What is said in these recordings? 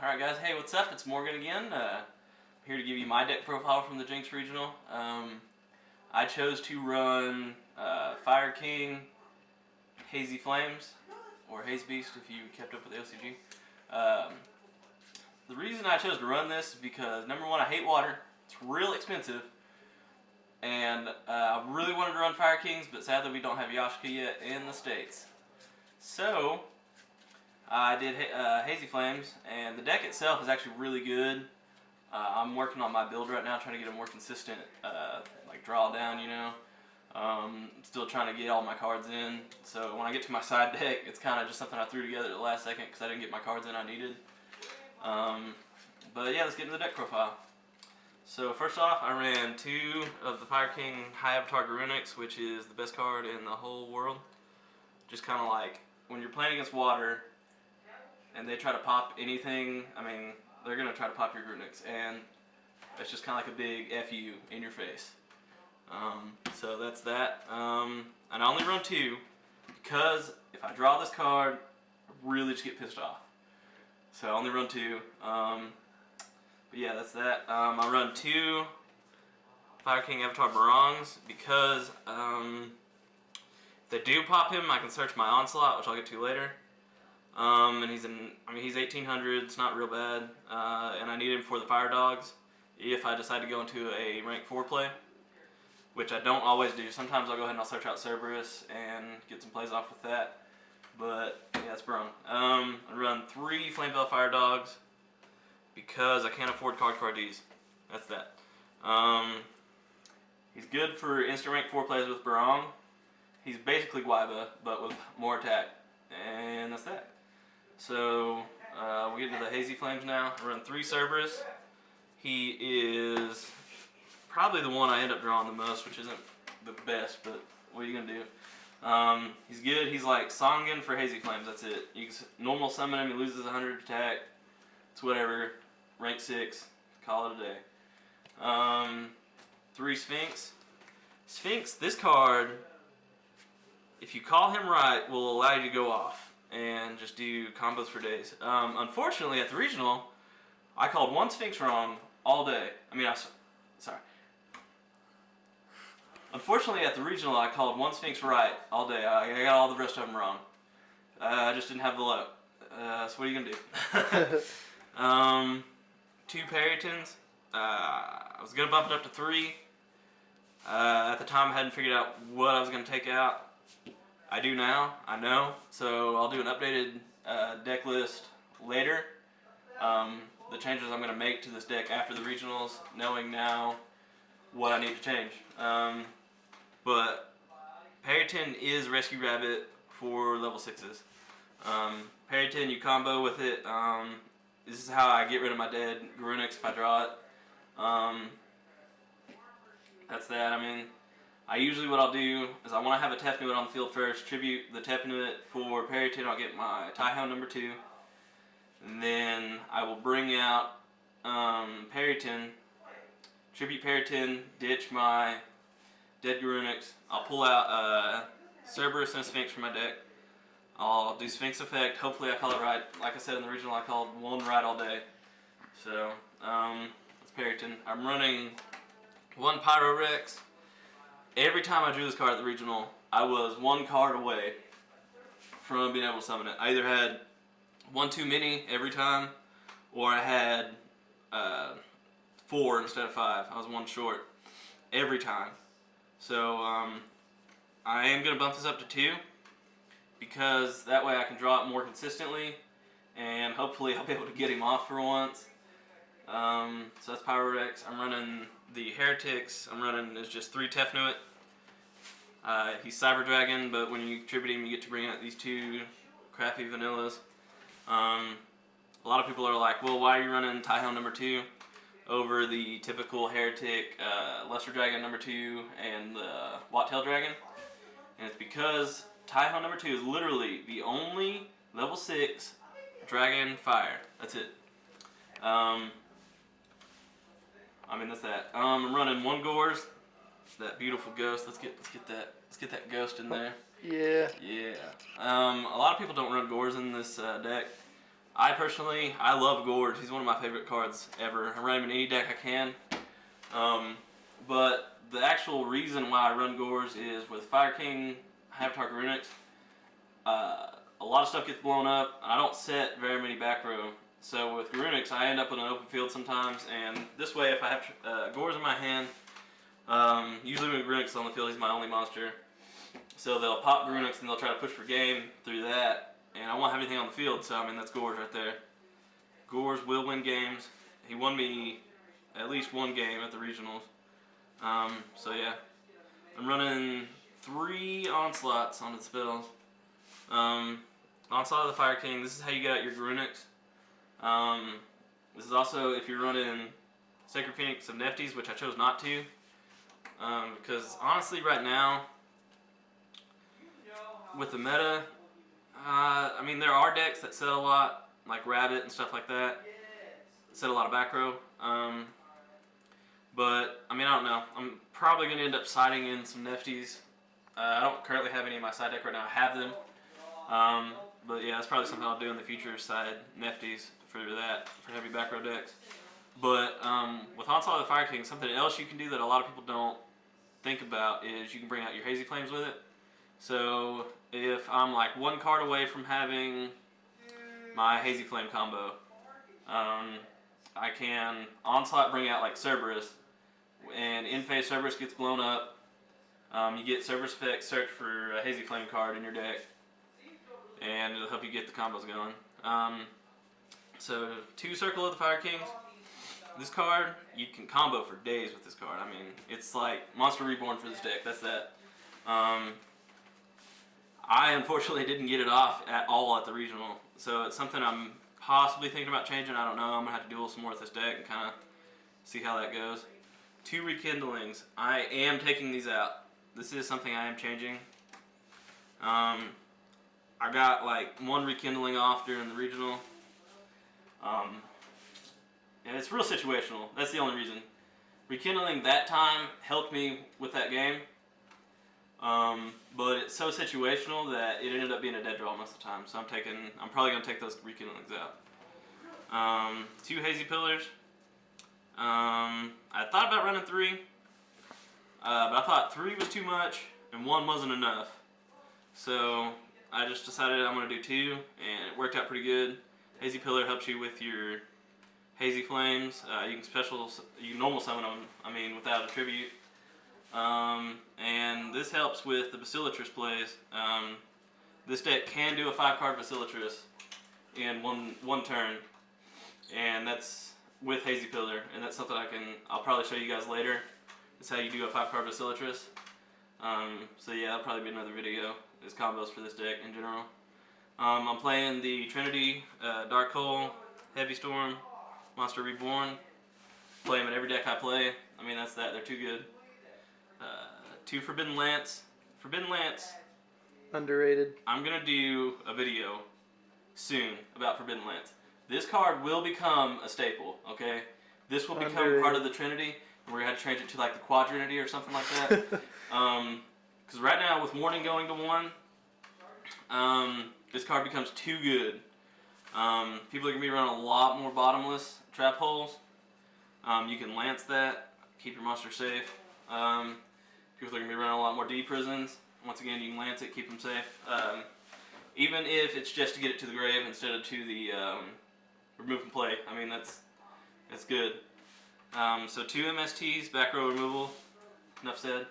Alright guys, hey, what's up? It's Morgan again. Here to give you my deck profile from the Jenks Regional. I chose to run Fire King, Hazy Flames, or Haze Beast if you kept up with the OCG. The reason I chose to run this is because, number one, I hate water. It's real expensive. And I really wanted to run Fire Kings, but sadly we don't have Yashka yet in the States. So, I did Hazy Flames, and the deck itself is actually really good. I'm working on my build right now, trying to get a more consistent like drawdown, you know. Still trying to get all my cards in, so when I get to my side deck, it's kind of just something I threw together at the last second because I didn't get my cards in I needed. But yeah, let's get into the deck profile. So first off, I ran 2 of the Fire King High Avatar Garunix, which is the best card in the whole world. Just kind of like, when you're playing against water, and they try to pop anything, I mean, they're going to try to pop your Grunix, and it's just kind of like a big FU in your face. So that's that. And I only run 2, because if I draw this card, I really just get pissed off. So I only run 2. But yeah, that's that. I run 2 Fire King Avatar Barongs, because if they do pop him, I can search my Onslaught, which I'll get to later. And he's 1800, it's not real bad, and I need him for the Fire Dogs if I decide to go into a rank 4 play, which I don't always do. Sometimes I'll go ahead and I'll search out Cerberus and get some plays off with that, but yeah, that's Baron. I run 3 Flamebell Fire Dogs because I can't afford card Ds. That's that. He's good for instant rank 4 plays with Barong. He's basically Guaiba, but with more attack, and that's that. So, we'll get into the Hazy Flames now. I run 3 Cerberus. He is probably the one I end up drawing the most, which isn't the best, but what are you going to do? He's good. He's like Songen for Hazy Flames, that's it. You can normal summon him, he loses 100 attack. It's whatever. Rank 6. Call it a day. 3 Sphinx. Sphinx, this card, if you call him right, will allow you to go off and just do combos for days. Unfortunately, at the regional, I called 1 Sphinx wrong all day. Sorry. Unfortunately, at the regional, I called 1 Sphinx right all day. I got all the rest of them wrong. I just didn't have the luck. So what are you gonna do? 2 Perytons. I was gonna bump it up to 3. At the time, I hadn't figured out what I was gonna take out. I do now, I know, so I'll do an updated deck list later. The changes I'm going to make to this deck after the regionals, knowing now what I need to change. But Peryton is Rescue Rabbit for level 6s. Peryton, you combo with it. This is how I get rid of my dead Garunix if I draw it. That's that. What I'll do is I want to have a Tefnuit on the field first, tribute the Tefnuit for Peryton, I'll get my Taiho number 2, and then I will bring out Peryton, tribute Peryton, ditch my dead Garunix, I'll pull out Cerberus and a Sphinx from my deck, I'll do Sphinx effect, hopefully I call it right. Like I said in the original, I called 1 right all day, so that's Peryton. I'm running 1 Pyro Rex. Every time I drew this card at the regional, I was 1 card away from being able to summon it. I either had 1 too many every time, or I had 4 instead of 5. I was 1 short every time. So I am going to bump this up to 2, because that way I can draw it more consistently, and hopefully I'll be able to get him off for once. So that's Pyro Rex. I'm running the Heretics. I'm running is just 3 Tefnuit. He's Cyber Dragon, but when you tribute him, you get to bring out these 2 crappy vanillas. A lot of people are like, well, why are you running Taiho number 2 over the typical Heretic Lesser Dragon number 2 and the Wattail Dragon? And it's because Taiho number 2 is literally the only level 6 Dragon Fire. That's it. That's that. I'm running 1 Gores, that beautiful ghost. Let's get that ghost in there. Yeah. Yeah. A lot of people don't run Gores in this deck. I love Gorge. He's one of my favorite cards ever. I run him in any deck I can. But the actual reason why I run Gorge is with Fire King, Avatar Grunix, a lot of stuff gets blown up, and I don't set very many back row. So with Grunix, I end up with an open field sometimes, and this way, if I have Gorge in my hand, usually when Grunix is on the field, he's my only monster. So they'll pop Grunix and they'll try to push for game through that, and I won't have anything on the field, so I mean, that's Gorge right there. Gorge will win games. He won me at least one game at the regionals. So yeah, I'm running 3 onslaughts on the spells. Onslaught of the Fire King, this is how you get out your Grunix. This is also if you're running Sacred Phoenix of Nefties, which I chose not to. Because honestly right now, with the meta, I mean there are decks that set a lot, like Rabbit and stuff like that. Set a lot of back row. But, I mean, I don't know. I'm probably going to end up siding in some Nefties. I don't currently have any in my side deck right now. I have them. But yeah, that's probably something I'll do in the future, side Nefties for that, for heavy back row decks. But with Onslaught of the Fire King, something else you can do that a lot of people don't think about is you can bring out your Hazy Flames with it. So if I'm like 1 card away from having my Hazy Flame combo, I can Onslaught bring out like Cerberus, and in phase Cerberus gets blown up. You get Cerberus effect, search for a Hazy Flame card in your deck, and it'll help you get the combos going. So 2 Circle of the Fire Kings. This card, you can combo for days with this card. I mean, it's like Monster Reborn for this deck. That's that. I unfortunately didn't get it off at all at the regional, so it's something I'm possibly thinking about changing. I don't know. I'm gonna have to duel some more with this deck and kind of see how that goes. 2 Rekindlings. I am taking these out. This is something I am changing. I got like 1 Rekindling off during the regional. And it's real situational. That's the only reason. Rekindling that time helped me with that game. But it's so situational that it ended up being a dead draw most of the time. So I'm probably gonna take those Rekindlings out. 2 Hazy Pillars. I thought about running 3, but I thought 3 was too much and 1 wasn't enough. So I just decided I'm gonna do 2, and it worked out pretty good. Hazy Pillar helps you with your Hazy Flames. You can normal summon them. I mean, without a tribute. And this helps with the Basilicrus plays. This deck can do a 5-card Basilicrus in one turn, and that's with Hazy Pillar, and that's something I'll probably show you guys later. It's how you do a 5-card Basilicrus. So yeah, that'll probably be another video, is combos for this deck in general. I'm playing the Trinity, Dark Hole, Heavy Storm, Monster Reborn. Play them in every deck I play. I mean, that's that. They're too good. 2 Forbidden Lance. Forbidden Lance. Underrated. I'm going to do a video soon about Forbidden Lance. This card will become a staple, okay? This will become part of the Trinity, and we're going to have to change it to like the Quadrinity or something like that. Because right now, with Warning going to 1, this card becomes too good. People are going to be running a lot more bottomless trap holes. You can lance that, keep your monster safe. People are going to be running a lot more D prisons. Once again, you can lance it, keep them safe. Even if it's just to get it to the grave instead of to the remove from play. I mean, that's good. So 2 MSTs, back row removal. Enough said.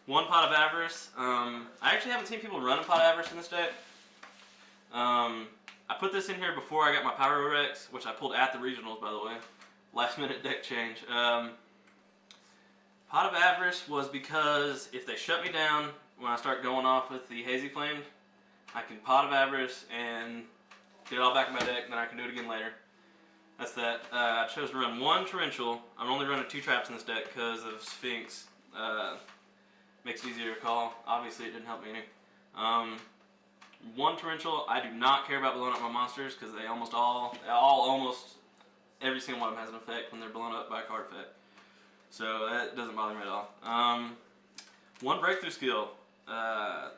1 Pot of Avarice. I actually haven't seen people run a Pot of Avarice in this deck. I put this in here before I got my Pyro Rex, which I pulled at the regionals, by the way. Last minute deck change. Pot of Avarice was because if they shut me down when I start going off with the Hazy Flames, I can Pot of Avarice and get it all back in my deck, and then I can do it again later. That's that. I chose to run 1 Torrential. I'm only running 2 traps in this deck because of Sphinx. Makes it easier to call. Obviously, it didn't help me any. 1 Torrential. I do not care about blowing up my monsters because they almost every single one of them has an effect when they're blown up by a card effect. So that doesn't bother me at all. 1 Breakthrough Skill. I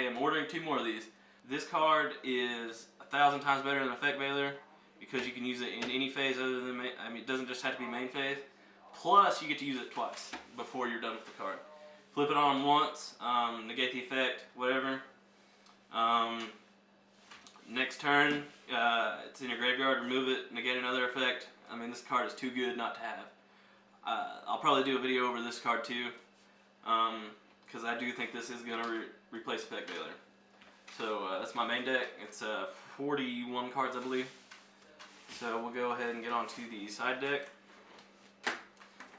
am ordering 2 more of these. This card is 1,000 times better than Effect Veiler because you can use it in any phase other than main. I mean, it doesn't just have to be main phase. Plus, you get to use it twice before you're done with the card. Flip it on once, negate the effect, whatever. Next turn, it's in your graveyard, remove it, negate another effect. I mean, this card is too good not to have. I'll probably do a video over this card too, because I do think this is going to replace Effect Veiler. So that's my main deck. It's 41 cards, I believe. So we'll go ahead and get on to the side deck.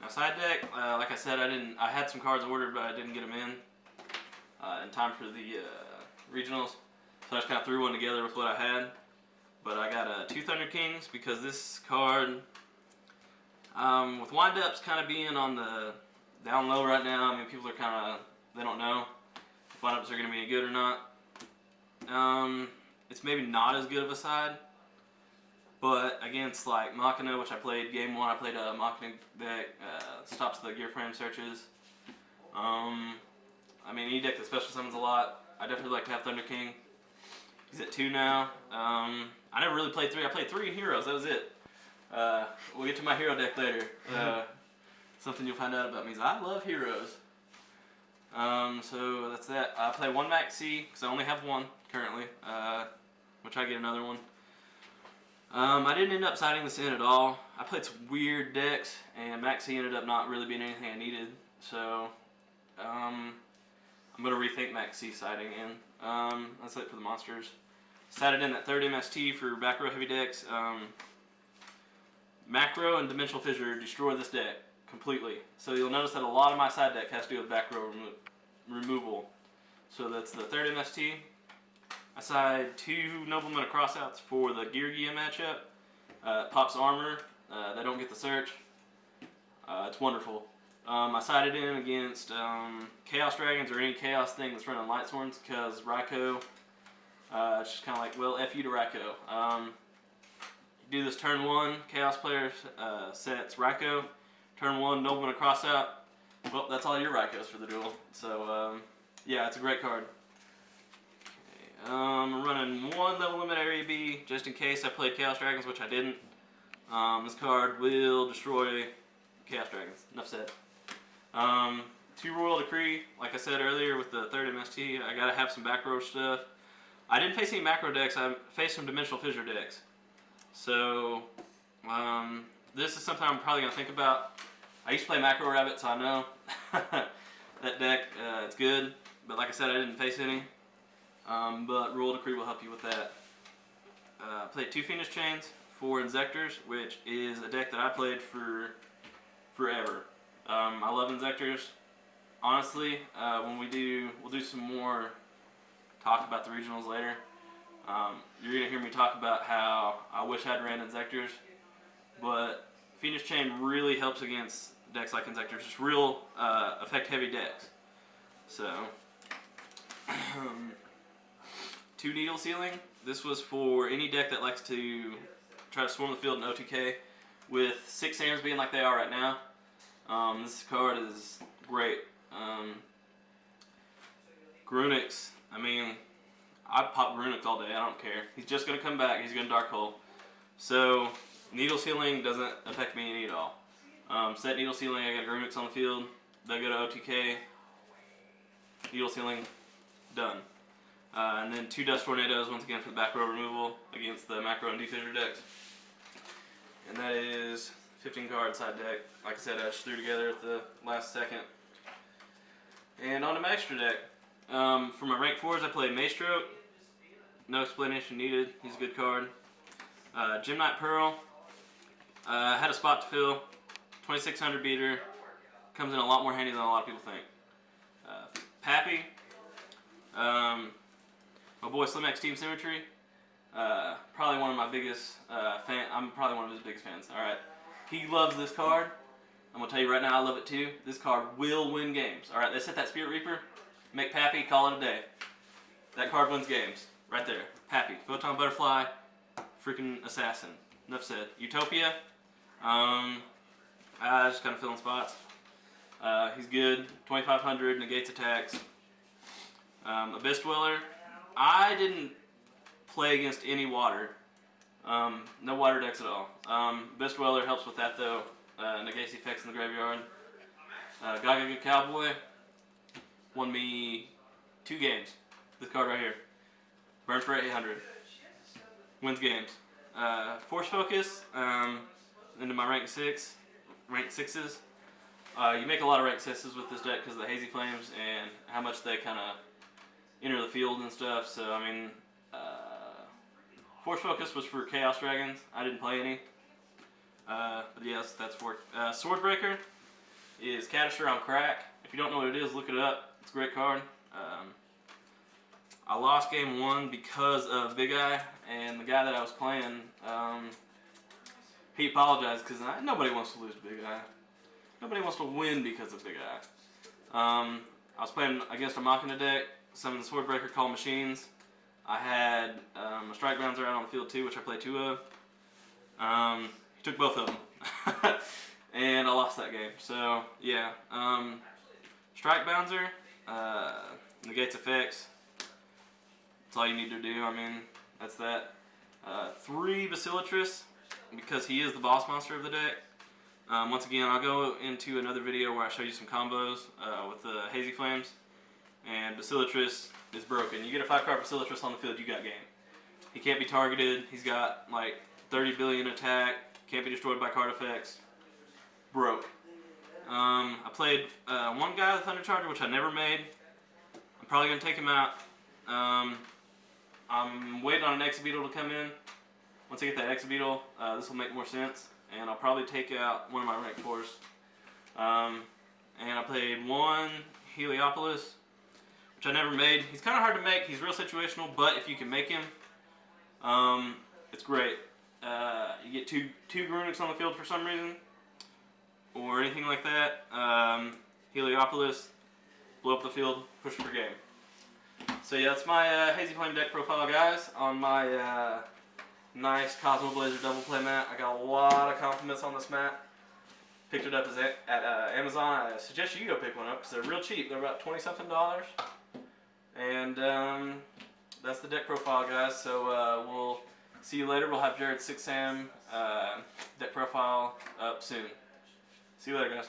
Now side deck, like I said, I had some cards ordered, but I didn't get them in time for the regionals. So I just kind of threw one together with what I had. But I got 2 Thunder Kings because this card, with windups kind of being on the down low right now, I mean, people are kind of, they don't know if windups are going to be any good or not. It's maybe not as good of a side. But against like Machina, which I played game 1, I played a Machina deck, stops the gear frame searches. I mean, any deck that special summons a lot, I definitely like to have Thunder King. He's at 2 now. I never really played 3. I played 3 in Heroes, that was it. We'll get to my hero deck later. Something you'll find out about me is I love Heroes. So that's that. I play 1 Max C, because I only have 1 currently. We'll try to get another one. I didn't end up siding this in at all. I played some weird decks, and Max C ended up not really being anything I needed. So, I'm going to rethink Max C siding in. That's it for the monsters. Sided in that 3rd MST for back row heavy decks. Macro and Dimensional Fissure destroy this deck completely. So you'll notice that a lot of my side deck has to do with back row removal. So that's the 3rd MST. I side 2 Noblemen of Crossouts for the Gear Gia matchup. Pops armor. They don't get the search. It's wonderful. I sided in against Chaos Dragons or any Chaos thing that's running Light Swords because Raikou, it's just kind of like, well, F you to Raikou. You do this turn 1, Chaos player sets Raikou. Turn 1, Nobleman of Crossout. Well, that's all your Raikous for the duel. So, yeah, it's a great card. I'm running 1 level limit area B just in case I played Chaos Dragons, which I didn't. This card will destroy Chaos Dragons. Enough said. 2 Royal Decree, like I said earlier with the 3rd MST, I gotta have some back row stuff. I didn't face any macro decks, I faced some Dimensional Fissure decks. So, this is something I'm probably gonna think about. I used to play Macro Rabbit, so I know that deck, it's good. But like I said, I didn't face any. But Royal Decree will help you with that. Played 2 Fiendish Chains, 4 Inzectors, which is a deck that I played for forever. I love Inzectors. Honestly, we'll do some more talk about the regionals later. You're gonna hear me talk about how I wish I'd ran Inzectors, but Fiendish Chain really helps against decks like Inzectors, just real effect heavy decks. So. 2 Needle Sealing. This was for any deck that likes to try to swarm the field in OTK. With 6 Sams being like they are right now, this card is great. Grunix, I mean, I'd pop Grunix all day, I don't care. He's just going to come back, he's going to Dark Hole. So, Needle Sealing doesn't affect me any at all. Set Needle Sealing, I got Grunix on the field, they go to OTK, Needle Sealing, done. And then 2 Dust Tornadoes, once again for the back row removal against the Macro and D-Fissure decks. And that is 15 card side deck. Like I said, I just threw together at the last second. And on to my extra deck. For my rank 4s, I play Maestro. No explanation needed. He's a good card. Gem Knight Pearl. Had a spot to fill. 2600 beater. Comes in a lot more handy than a lot of people think. Pappy. My boy Slim X Team Symmetry. Probably one of my biggest fans. I'm probably one of his biggest fans. Alright. He loves this card. I'm going to tell you right now, I love it too. This card will win games. Alright, they set that Spirit Reaper. Make Pappy, call it a day. That card wins games. Right there. Pappy. Photon Butterfly. Freaking Assassin. Enough said. Utopia. Just kind of filling spots. He's good. 2500, negates attacks. Abyss Dweller. I didn't play against any water. No water decks at all. Best Dweller helps with that though. Negates effects in the graveyard. Gaga Cowboy won me 2 games. This card right here. Burns for 800. Wins games. Force Focus into my rank 6. Rank 6s. You make a lot of rank 6s with this deck because of the Hazy Flames and how much they kind of enter the field and stuff. So, I mean, Force Focus was for Chaos Dragons. I didn't play any. But yes, that's for it. Swordbreaker is Catasher on crack. If you don't know what it is, look it up. It's a great card. I lost game 1 because of Big Eye, and the guy that I was playing, he apologized because nobody wants to lose to Big Eye. Nobody wants to win because of Big Eye. I was playing against a Machina deck, some of the Swordbreaker called Machines. I had a Strike Bouncer out on the field too, which I played 2 of. He took both of them. And I lost that game. So, yeah. Strike Bouncer negates effects. That's all you need to do. I mean, that's that. 3 Basilatris, because he is the boss monster of the deck. Once again, I'll go into another video where I show you some combos with the Hazy Flames. And Basilatris is broken. You get a 5-card Basilatris on the field, you got game. He can't be targeted. He's got like 30 billion attack. Can't be destroyed by card effects. Broke. I played one guy with Thunder Charger, which I never made. I'm probably going to take him out. I'm waiting on an Exabeetle to come in. Once I get that Exabeetle, this will make more sense. And I'll probably take out one of my rank 4s. And I played 1 Heliopolis, which I never made. He's kind of hard to make. He's real situational, but if you can make him, it's great. You get two Grunics on the field for some reason, or anything like that. Heliopolis, blow up the field, push for game. So yeah, that's my Hazy Flame deck profile, guys, on my nice Cosmo Blazer double play mat. I got a lot of compliments on this mat. Picked it up at Amazon. I suggest you go pick one up because they're real cheap. They're about $20-something. And that's the deck profile, guys. So we'll see you later. We'll have Jared's 6 Sam deck profile up soon. See you later, guys.